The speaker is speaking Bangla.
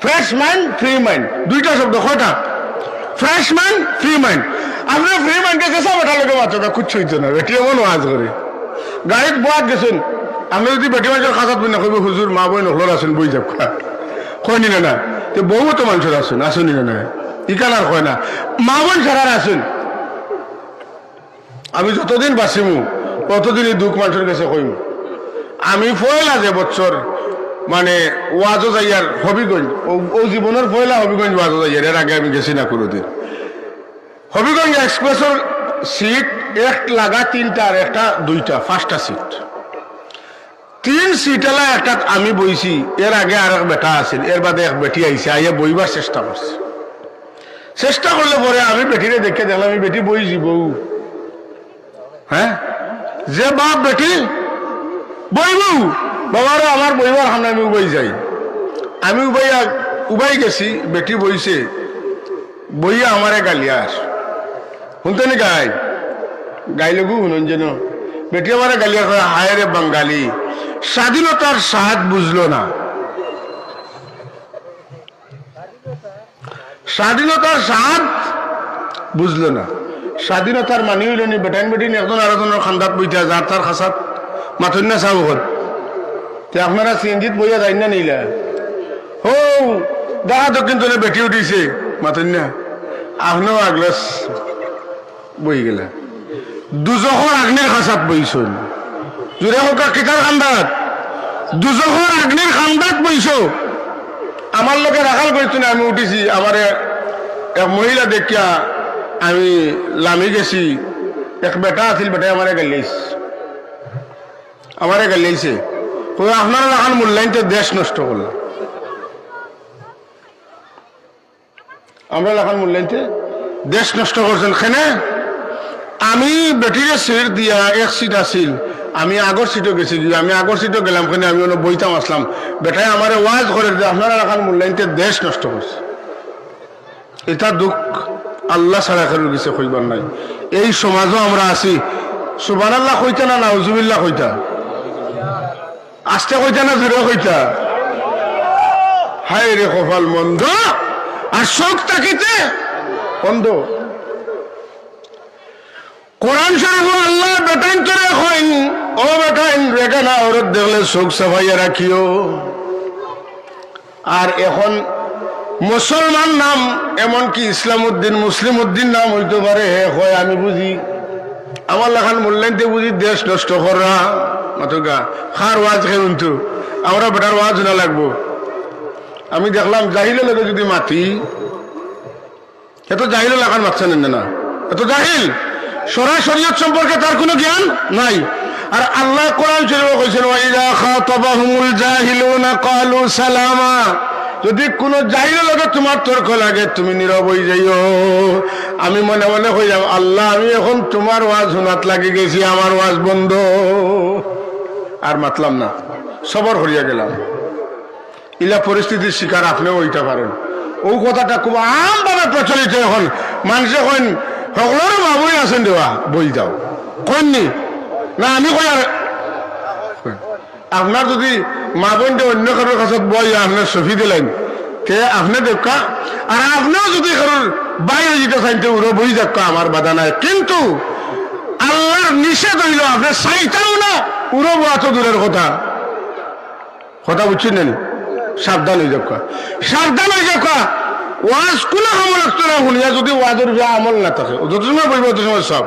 ফ্রেশ মাইন্ড ফ্রি মাইন্ড দুইটা শব্দ কয়টা ফ্রেশ মাইন্ড ফ্রি মাইন্ড আপনার ফ্রি মাইন্ডে গেছে বেটা লোকে বাচ্চাটা কুচ্ছ হইতো না বেটি এমন ওয়াজ করে গাড়িত বয়াত গেছেন আপনি যদি বেটি মানুষের খাসাত বই না কইব হুজুর মা বই নখল আছেন বই যাব কয় নিলে না তো বহু তো মানুষের আছেন আসুন নিলে না ইকান আর কয় না মা বোন ছাড়ার আসুন আমি যতদিন বাঁচিমু ততদিন এই দুঃখ মানুষের কাছে কইম আমি পয়লা যে বছর মানে ওয়াজও যাইয়ার হবিগঞ্জ ও জীবনের পয়লা হবিগঞ্জ ওয়াজও যাইয়ার এর আগে আমি গেছি না কোনোদিন হবিগঞ্জ এক্সপ্রেসের সিট এক লাগা তিনটা আর একটা দুইটা পাঁচটা সিট তিন সিটেলা একটা আমি বইছি এর আগে আর এক বেটা আছিল এর বাদে এক বেটি আইছে আইয়া বইবার চেষ্টা করছে চেষ্টা করলে পরে আমি বেটিরে দেখে দেখলাম আমি বেটি বইছি বউ হ্যাঁ যে বাপ বেটি বইবু বাবারও আমার বইবার সামনে আমি উবাই যাই আমি উবাই গেছি বেটি বইছে বইয়া আমারে গালিয়ার শুনতে নি গাইলগু শুনুন যেন বেটি আমারে গালিয়ার করে হায় রে বাঙালি স্বাধীনতার স্বাদ বুঝলো না স্বাধীনতার স্বাদ বুঝলো না স্বাধীনতার মানি হইল নি বেটাইন বেটিন একজন আরেকজনের খান্দাত বইতা যার তার খাসাত মাথুন না চাব আপনারা সিএনজিত বইয়া যাই না নিলা ও দেখা তো কিন্তু বেটি উঠিছে মাথুন না আপনিও আগলাস বই গেলা দুজখর আগ্নির খাসাত বইছুন জুড়ে হোক কিতার খান্দাত দুজখর আগ্নির খান্দাত বইছ আমার লোকে রাখাল করছো না আমি উঠিছি আমার এক মহিলা দেখিয়া আমি লামি গেছি এক বেটা আছিল বেটাই আমারে গালিয়েছে আপনারা রাখান মূল্যায়নটা দেশ নষ্ট করল আমরা রাখান মূল্যায়নতে দেশ নষ্ট করছেন কেনে আমি বেটিরে সিট দিয়া এক সিট আছিল আমি আগর সিটও গেছি আমি আগর সিটও গেলাম কেন আমি বইতাম আসলাম বেটাই আমার ওয়াজ করে আপনারা রাখান মূল্যায়নতে দেশ নষ্ট করছে এটা দুঃখ আল্লাহ ছাড়া কারোর কিছু কইবার নাই এই সমাজও আমরা আছি সুবহানাল্লাহ কইতা না নাউজুবিল্লাহ কইতা আস্তে কইতা না জোরে কইতা হায় রে কপাল মন্দ আর শোক তাকিতে বন্ধ কোরআন শরীফ আল্লাহ বেটাইন করে কইন ও বেটাইন রেখে না ওর দেখলে শোক সাফাইয়া রাখিও আর এখন মুসলমান নাম এমনকি ইসলাম উদ্দিন মুসলিম উদ্দিন নাম হইতে পারে হয় আমি বুঝি আমার লেখান মূল্যায়নতে বুঝি দেশ নষ্ট করা মাতুগা খার ওয়াজ খেলুনতু আমরা বেটার ওয়াজ না লাগবো আমি দেখলাম জাহিলের লোকে যদি মাতি এত জাহিল লেখান মাতছেন না এত জাহিল শরীয়ত সম্পর্কে তার কোনো জ্ঞান নাই আর আল্লাহ কোরআন শরীফে কইছেন ওয়াইদা খাতাবাহুমুল জাহিলুনা ক্বালু সালামা যদি কোনো জাহিলের লগে তোমার তর্ক লাগে তুমি নীরব হয়ে যাইও আমি মনে মনে হয়ে যাব আল্লাহ আমি এখন তোমার ওয়াজ শোনাত লাগি গেছি আমার ওয়াজ বন্ধ আর মাতলাম না সবর হরিয়া গেলাম ইলা পরিস্থিতির শিকার আপনিও হইতে পারেন ও কথাটা খুব আমভাবে প্রচলিত এখন মানুষে কইন সকলের বাবুই আছেন দেওয়া বই যাও কইননি না আমি কই আর আপনার যদি মা বোনটা অন্য কারোর কাছে বই আপনার সফি দিলেন তে আপনি দেখা আর আপনিও যদি কারোর বাইরে যেতে চাইতে ওরা বই দেখা আমার বাধা নাই কিন্তু আল্লাহর নিষেধ হইল আপনার চাইতেও না উড়ো বোয়া তো দূরের কথা বুঝছেন না সাবধান হয়ে যাক সাবধান হয়ে যাক ওয়াজ কোনো আমল রাখতো না শুনিয়া যদি ওয়াজের আমল না থাকে যত সময় বলবো তত সময় সব